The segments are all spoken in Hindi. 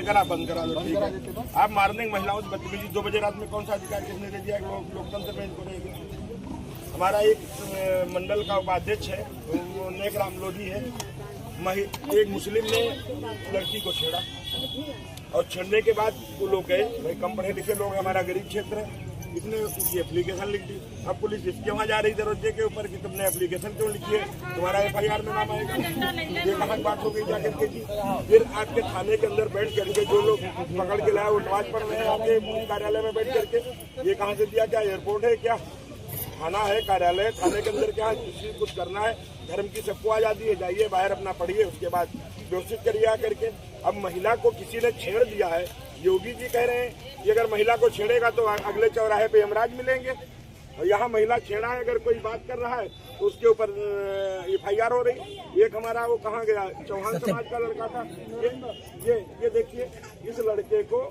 लेकर आप बंद करा दो, ठीक है। आप मार देंगे महिलाओं से बदतमीजी 2 बजे रात में, कौन सा अधिकार किसने दे दिया लोकतंत्र में इनको रहेगी। हमारा एक मंडल का उपाध्यक्ष है, वो नेकराम लोधी है, एक मुस्लिम ने लड़की को छेड़ा और छेड़ने के बाद वो लोग गए, भाई कम पढ़े लिखे लोग, हमारा गरीब क्षेत्र है, इसने उसकी एप्लीकेशन लिख दी। अब पुलिस इसके वहाँ जा रही दरोजे के ऊपर कि तुमने एप्लीकेशन क्यों लिखी है, तुम्हारा FIR में नाम आएगा। ये कहाँ बात हो गई जाकर के जी। फिर आपके थाने के अंदर बैठ करके जो लोग पकड़ के लाए वो नमाज पढ़ रहे हैं आपके कार्यालय में बैठ करके। ये कहाँ से दिया, क्या एयरपोर्ट है, क्या थाना है, कार्यालय थाने के अंदर क्या किसी कुछ करना है। धर्म की सबको आजादी है, जाइए बाहर अपना पढ़िए, उसके बाद व्यवस्थित करिए आकर के। अब महिला को किसी ने छेड़ दिया है, योगी जी कह रहे हैं कि अगर महिला को छेड़ेगा तो अगले चौराहे पे यमराज मिलेंगे। और यहाँ महिला छेड़ा है, अगर कोई बात कर रहा है तो उसके ऊपर FIR हो रही। एक हमारा वो कहाँ गया, चौहान समाज का लड़का था, ये देखिए, इस लड़के को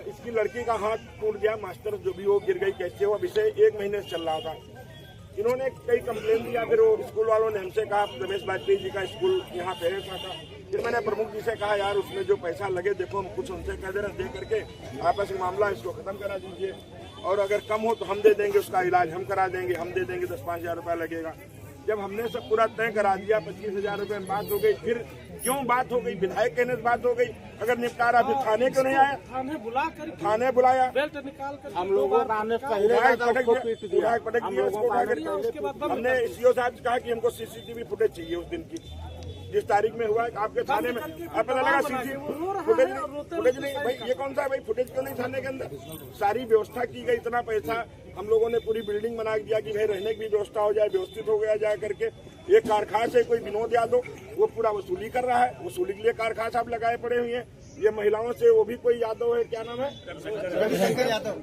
इसकी लड़की का हाथ टूट गया, मास्टर जो भी वो गिर गई, कैसे हुआ, विषय 1 महीने से चल रहा था। इन्होंने कई कंप्लेन दिया, फिर वो स्कूल वालों ने हमसे कहा रमेश वाजपेयी जी का स्कूल यहाँ पे है था। फिर मैंने प्रमुख जी से कहा यार उसमें जो पैसा लगे देखो हम कुछ उनसे कह दे रहे, दे करके आपस में मामला इसको खत्म करा दीजिए, और अगर कम हो तो हम दे देंगे, उसका इलाज हम करा देंगे, हम दे देंगे, 10-5 हज़ार रुपया लगेगा। जब हमने सब पूरा तय करा दिया, 25,000 रुपये में बात हो गई। फिर क्यों बात हो गई, विधायक कहने से बात हो गई, अगर निपटारा फिर थाने क्यों नहीं आया, थाने बुलाया, हम लोगों हमने CO साहब से कहा कि हमको CCTV फुटेज चाहिए उस दिन की, जिस तारीख में हुआ है आपके थाने में। अब पता लगा फुटेज नहीं, भाई ये कौन सा है भाई, फुटेज क्यों नहीं थाने के अंदर। सारी व्यवस्था की गई, इतना पैसा हम लोगों ने पूरी बिल्डिंग बना दिया कि भाई रहने की भी व्यवस्था हो जाए, व्यवस्थित हो गया जाए करके। एक कारखाना से कोई विनोद यादव वो पूरा वसूली कर रहा है, वसूली के लिए कारखाना साहब लगाए पड़े हुए हैं। ये महिलाओं से वो भी कोई यादव है, क्या नाम है,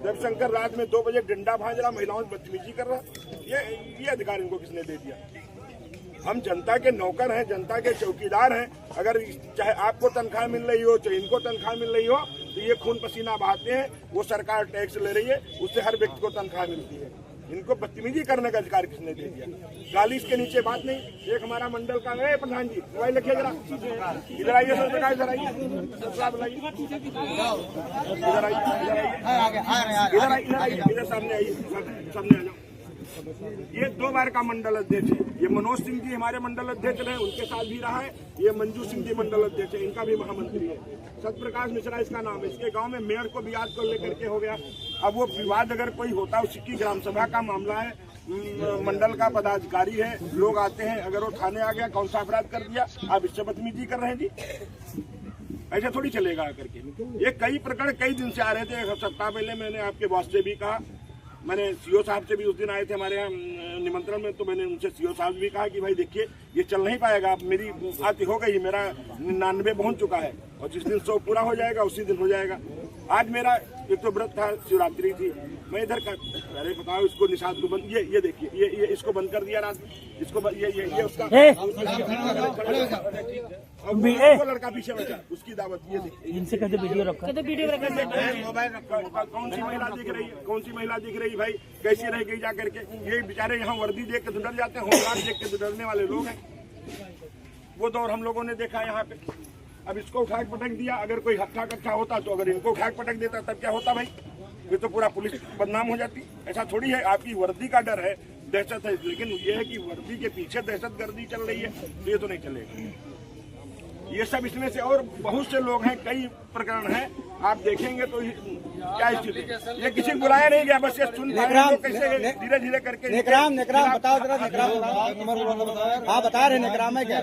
रविशंकर, रात में 2 बजे डंडा भांज रहा, महिलाओं से बदतमीजी कर रहा। ये अधिकार इनको किसने दे दिया। हम जनता के नौकर हैं, जनता के चौकीदार हैं। अगर चाहे आपको तनख्वाह मिल रही हो, चाहे इनको तनख्वाह मिल रही हो, तो ये खून पसीना बहाते हैं, वो सरकार टैक्स ले रही है, उससे हर व्यक्ति को तनख्वाह मिलती है। इनको बदतमीजी करने का अधिकार किसने दे दिया। 40 के नीचे बात नहीं। एक हमारा मंडल का है प्रधान जी, मोबाइल रखिए जरा, इधर आइए सर, इधर आइए, इधर आइए, इधर सामने आइए, सामने आ जाओ। ये 2 बार का मंडल अध्यक्ष है। ये मनोज सिंह जी हमारे मंडल अध्यक्ष रहे, उनके साथ भी रहा है। ये मंजू सिंह जी मंडल अध्यक्ष है, इनका भी महामंत्री है। सत्यप्रकाश मिश्रा इसका नाम है। इसके गांव में मेयर को विवाद को लेकर के हो गया। अब वो विवाद अगर कोई होता है, उसकी ग्राम सभा का मामला है, मंडल का पदाधिकारी है, लोग आते हैं, अगर वो थाने आ गया, कौन सा अपराध कर दिया, आप इससे बदतमीजी कर रहे हैं जी, ऐसा थोड़ी चलेगा करके। ये कई प्रकरण कई दिन से आ रहे थे। 1 सप्ताह पहले मैंने आपके बॉस से भी कहा, मैंने CO साहब से भी उस दिन आए थे हमारे यहाँ निमंत्रण में, तो मैंने उनसे CO साहब भी कहा कि भाई देखिए ये चल नहीं पाएगा। अब मेरी बात हो गई, मेरा 99 पहुंच चुका है, और जिस दिन 100 पूरा हो जाएगा उसी दिन हो जाएगा। आज मेरा एक तो व्रत था, शिवरात्रि थी, मैं इधर का, अरे बताओ इसको निषाद को बंद, ये देखिए, ये इसको बंद कर दिया रात में, इसको ये उसका लड़का पीछे बैठा, उसकी दावत, ये देखिए, इनसे कहते वीडियो रखा, मोबाइल रखा, कौन सी महिला दिख रही है, कौन सी महिला दिख रही भाई, कैसी रह गई जा करके। ये बेचारे यहाँ वर्दी देख के तो डर जाते हैं, होमगार्ड देख के तो डरने वाले लोग हैं। वो दौर हम लोगों ने देखा यहाँ पे। अब इसको उठा के पटक दिया, अगर कोई हत्था कट्ठा होता तो अगर इनको उठा के पटक देता तब क्या होता भाई, फिर तो पूरा पुलिस बदनाम हो जाती। ऐसा थोड़ी है, आपकी वर्दी का डर है, दहशत है, लेकिन ये है कि वर्दी के पीछे दहशतगर्दी चल रही है, तो ये तो नहीं चलेगा। ये सब इसमें से और बहुत से लोग हैं, कई प्रकरण हैं, आप देखेंगे तो क्या स्थिति। ये किसी को बुलाया नहीं गया, बस ये सुन कैसे धीरे धीरे करके। नेकराम बताओ जरा, नेकराम हाँ बता रहे, नेकराम है क्या,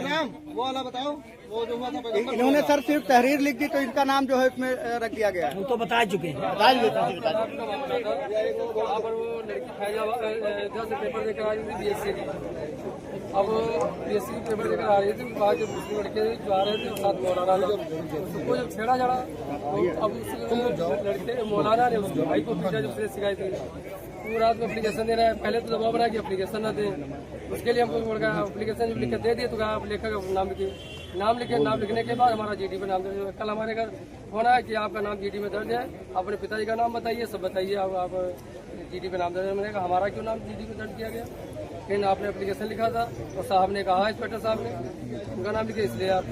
वो वाला बताओ। वो जो हुआ था इन्होंने सर सिर्फ तहरीर लिख दी, तो इनका नाम जो है इसमें रख दिया गया है। वो तो बता चुके हैं, बता दिए। पेपर देकर आ रही थी BSc की, अब BSc की पेपर देकर आ रही थी, वहाँ के मुस्लिम लड़के जो आ रहे थे साथ मौलाना ने उसको जब छेड़ा जड़ा, तो अब उस लड़के मौलाना ने उसके भाई को पीछा, जब उसने शिकायत की। पूरी रात में एप्लीकेशन दे रहा है, पहले तो दबाव बना कि एप्लीकेशन न दे, उसके लिए हमको एप्लीकेशन जब लिख कर दे दिए तो कहा आप लेखक नाम लिखिए। नाम लिखने के बाद हमारा GD पे नाम दर्ज। कल हमारे घर फोन आया कि आपका नाम GD में दर्ज है, अपने पिताजी का नाम बताइए, सब बताइए, आप GD पे नाम दर्ज है। मैंने कहा हमारा क्यों नाम GD पे दर्ज किया गया, लेकिन आपने एप्लीकेशन लिखा था, और साहब ने कहा, इंस्पेक्टर साहब ने उनका नाम लिखे, इसलिए आप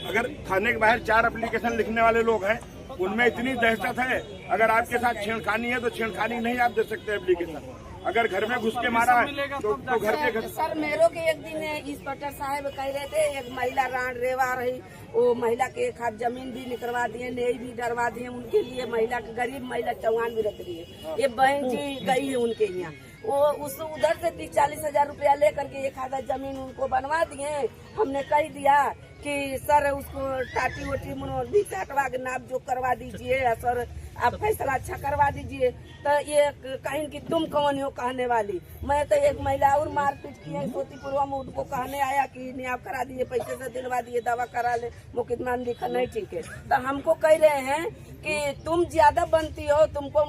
अगर थाने के बाहर 4 एप्लीकेशन लिखने वाले लोग हैं, उनमें इतनी दहशत है, अगर आपके साथ छेड़खानी है तो छेड़खानी नहीं आप दे सकते एप्लीकेशन। अगर घर में घुस के मारा है तो घर के घर। सर मेरे के एक दिन इंस्पेक्टर साहब कह रहे थे एक महिला रान रेवा रही, वो महिला के एक हाथ जमीन भी निकलवा दिए, नई भी डरवा दिए उनके लिए। महिला गरीब महिला चौहान भी रख रही है, ये बहन जी गई है उनके यहाँ, वो उस उधर से 30-40 हजार रुपया लेकर के एक आधा जमीन उनको बनवा दिए। हमने कह दिया कि सर उसको टाटी वोटी मुनोदी हटवा के नाप जो करवा दीजिए सर, आप फैसला अच्छा करवा दीजिए। तो ये कहीं कि तुम कौन हो कहने वाली, मैं तो एक महिला और मारपीट की है सोतीपुरवा में, उनको कहने आया कि नियाब करा दिए, पैसे से दिलवा दिए, दवा करा ले, मुकदमा लिखा नहीं ठीक है। तो हमको कह रहे हैं कि तुम ज्यादा बनती हो, तुमको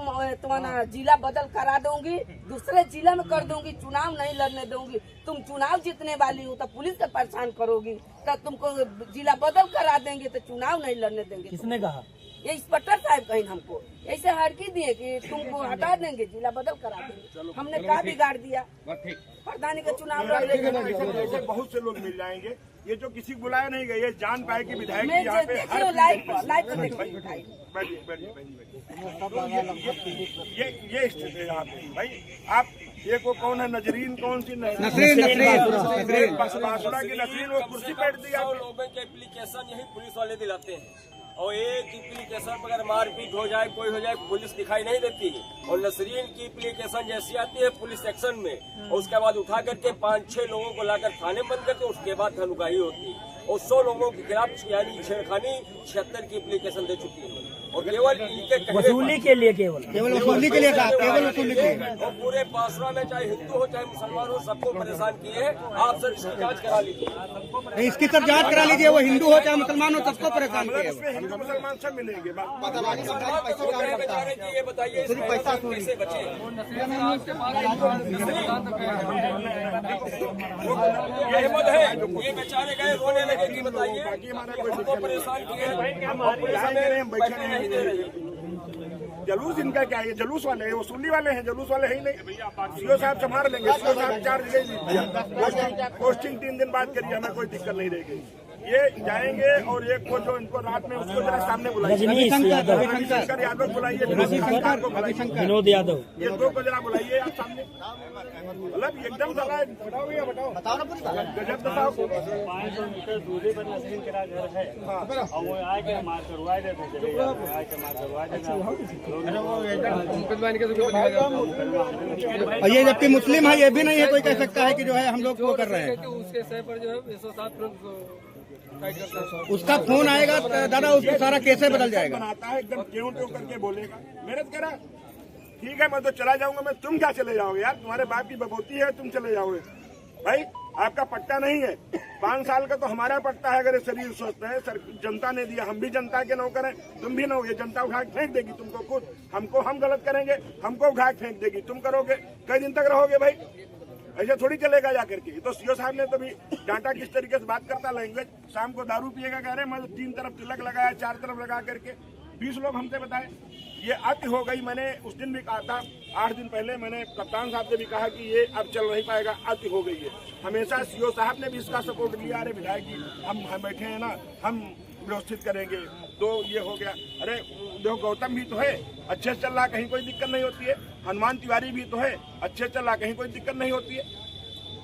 तुम्हारा जिला बदल करा दूंगी, दूसरे जिला में कर दूंगी, चुनाव नहीं लड़ने दूंगी। तुम चुनाव जीतने वाली हो तो पुलिस से परेशान करोगी, तो तुमको जिला बदल करा देंगे तो चुनाव नहीं लड़ने देंगे। किसने कहा? ये इंस्पेक्टर साहब कहीं हमको ऐसे हड़की दिए कि तुमको हटा देंगे, जिला बदल करा देंगे। हमने क्या बिगाड़ दिया? प्रधानी का चुनाव लड़ने ऐसे बहुत से लोग मिल जाएंगे, ये जो किसी को बुलाया नहीं गया, ये जान पाए कि विधायक मैं यहाँ पे देखिए लाइव ये स्थिति है यहाँ पे। भाई आप ये को कौन है, नजरीन कौन सी नसरीन बासुरा की नसरीन, वो कुर्सी बैठ दी आप। लोगों के एप्लीकेशन यही पुलिस वाले दिलाते हैं, और एक एप्लीकेशन पर अगर मारपीट हो जाए, कोई हो जाए, पुलिस दिखाई नहीं देती है। और नसरीन की एप्लीकेशन जैसी आती है पुलिस सेक्शन में, और उसके बाद उठा करके 5-6 लोगों को लाकर थाने बंद करते, उसके बाद धनुकाही होती है। और 100 लोगों के खिलाफ यानी छेड़खानी 76 की एप्लीकेशन दे चुकी है, और केवल इनके वसूली के लिए, केवल वसूली के लिए, केवल वसूली के लिए। और पूरे बासुरा में चाहे हिंदू हो चाहे मुसलमान हो, सबको परेशान किए। आप सर इसकी जांच करा लीजिए, इसकी सर जांच करा लीजिए, वो हिंदू हो चाहे मुसलमान हो, सबको परेशान किया। इसमें हिंदू मुसलमान सब मिलेंगे। बेचारे की ये बताइए कैसे बचे? ये हिम्मत है, ये बेचारे गए रोने लगे कि बताइए हमको परेशान किए, नहीं दे रहे। जलूस इनका क्या है? जलूस वाले हैं, वसूली वाले हैं, जलूस वाले है ही नहीं। सीओ साहब संभाल लेंगे, सीओ साहब 4 जगह पोस्टिंग 3 दिन बाद करिए, हमें कोई दिक्कत नहीं रहेगी। ये जाएंगे और एक को जो इनको रात में उसको जरा सामने बुलाइए, रविशंकर यादव बुलाइए, विनोद यादव, ये 2 को जरा बुलाइए आप सामने। मतलब एकदम बताओ ना पूरी गजब बताओ। दूरी पर नसरीन का घर है और वो आए के मार करवाए देते, आए के मार करवाए देते। और ये जबकि मुस्लिम है, ये भी नहीं है कोई कह सकता है कि जो है हम लोग वो कर रहे हैं। उसके सह पर जो है 107 उसका फोन आएगा दादा, उसको सारा कैसे बदल जाएगा। बनाता है एकदम क्यों करके बोलेगा, मेहनत करा, ठीक है मैं तो चला जाऊंगा। मैं तुम क्या चले जाओगे यार, तुम्हारे बाप की बबोती है, तुम चले जाओगे। भाई आपका पट्टा नहीं है, 5 साल का तो हमारा पट्टा है। अगर ये शरीर स्वस्थ है, सर जनता ने दिया, हम भी जनता के नौकर हैं, तुम भी नौकर। जनता उठा के फेंक देगी तुमको, खुद हमको, हम गलत करेंगे हमको उठा के फेंक देगी, तुम करोगे कई दिन तक रहोगे भाई, ऐसे थोड़ी चलेगा जाकर के। तो सीओ साहब ने तो भी डांटा किस तरीके से बात करता लैंग्वेज, शाम को दारू पिएगा कह रहे हैं, मैं 3 तरफ तिलक लगाया, 4 तरफ लगा करके 20 लोग हमसे बताए, ये अति हो गई। मैंने उस दिन भी कहा था, 8 दिन पहले मैंने कप्तान साहब से भी कहा कि ये अब चल नहीं पाएगा, अति हो गई है। हमेशा सीओ साहब ने भी इसका सपोर्ट लिया, अरे विधायक जी हम बैठे हैं ना, हम व्यवस्थित करेंगे, तो ये हो गया। अरे देखो गौतम भी तो है, अच्छे से चल रहा, कहीं कोई दिक्कत नहीं होती है। हनुमान तिवारी भी तो है, अच्छे से चल रहा, कहीं कोई दिक्कत नहीं होती है।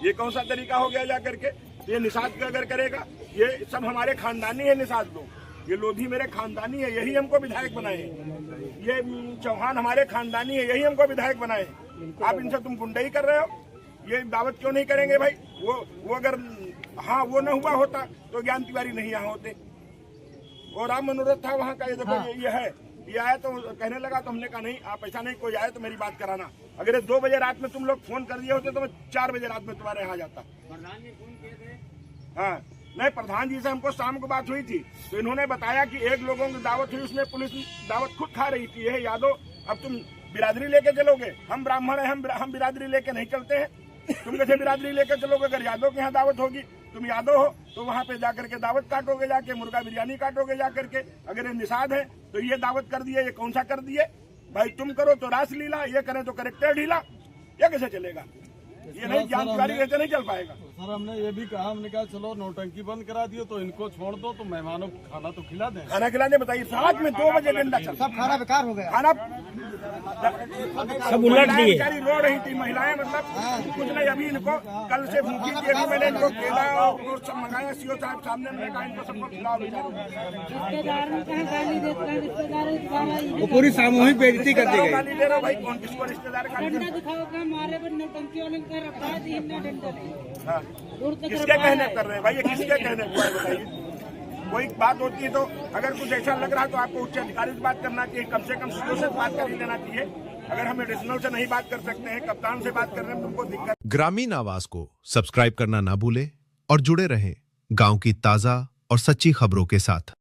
ये कौन सा तरीका हो गया जा करके? ये निषाद अगर करेगा, ये सब हमारे खानदानी है निषाद लोग, ये लोधी मेरे खानदानी है, यही हमको विधायक बनाए हैं। ये चौहान हमारे खानदानी है, यही हमको विधायक बनाए हैं। आप इनसे तुम गुंडाई कर रहे हो, ये दावत क्यों नहीं करेंगे भाई? वो अगर हाँ वो न हुआ होता तो ज्ञान तिवारी नहीं यहाँ होते। और राम मनोरथ था वहाँ का, ये देखो ये है, ये आया तो कहने लगा, तो हमने कहा नहीं आप ऐसा नहीं, कोई आए तो मेरी बात कराना। अगर 2 बजे रात में तुम लोग फोन कर दिए होते तो मैं 4 बजे रात में तुम्हारे यहाँ जाता। हाँ नहीं, प्रधान जी से हमको शाम को बात हुई थी, तो इन्होंने बताया कि 1 लोगों की दावत हुई, उसमें पुलिस दावत खुद खा रही थी। ये यादव अब तुम बिरादरी लेके चलोगे, हम ब्राह्मण हैं, हम बिरादरी लेके नहीं चलते हैं, तुम कैसे बिरादरी लेकर चलोगे? अगर यादव के यहाँ दावत होगी, तुम यादव हो तो वहाँ पे जाकर के दावत काटोगे, जाके मुर्गा बिरयानी काटोगे जाकर के। अगर ये निषाद है तो ये दावत कर दिए, ये कौन सा कर दिए भाई? तुम करो तो रासलीला, ये करें तो करेक्टर ढीला, ये कैसे चलेगा? ये नहीं, ज्ञान तिवारी ऐसे नहीं चल पाएगा। सर हमने ये भी कहा, हमने कहा चलो नौटंकी बंद करा दियो तो इनको छोड़ दो, तो मेहमानों को खाना तो खिला दें। खाना खिलाने बताइए, रात में 2 बजे डंडा चल, सब खाना बेकार हो गया। खाना सब उलट दिए। रो रही थी महिलाएं, मतलब कुछ नहीं। अभी इनको कल से भूखी थी, अभी मैंने इनको केला और सब मंगाया। सीओ साहब सामने मैंने कहा इनको सबको खिलाओ। वो पूरी सामूहिक बेइज्जती कर दी गई। गाली दे रहे हो भाई, कौन किसको रिश्तेदार गाली दे रहे हो? हाँ। किसके कहने कर रहे हैं भाई, ये किसके कहने पर है बताइए? कोई बात होती है तो अगर कुछ ऐसा लग रहा है तो आपको उच्च अधिकारी से बात करना चाहिए, कम से कम सीओ से बात कर ही लेना चाहिए। अगर हम एडिशनल से नहीं बात कर सकते हैं, कप्तान से बात कर रहे हैं, तुमको दिक्कत। ग्रामीण आवाज को सब्सक्राइब करना ना भूलें और जुड़े रहें गांव की ताजा और सच्ची खबरों के साथ।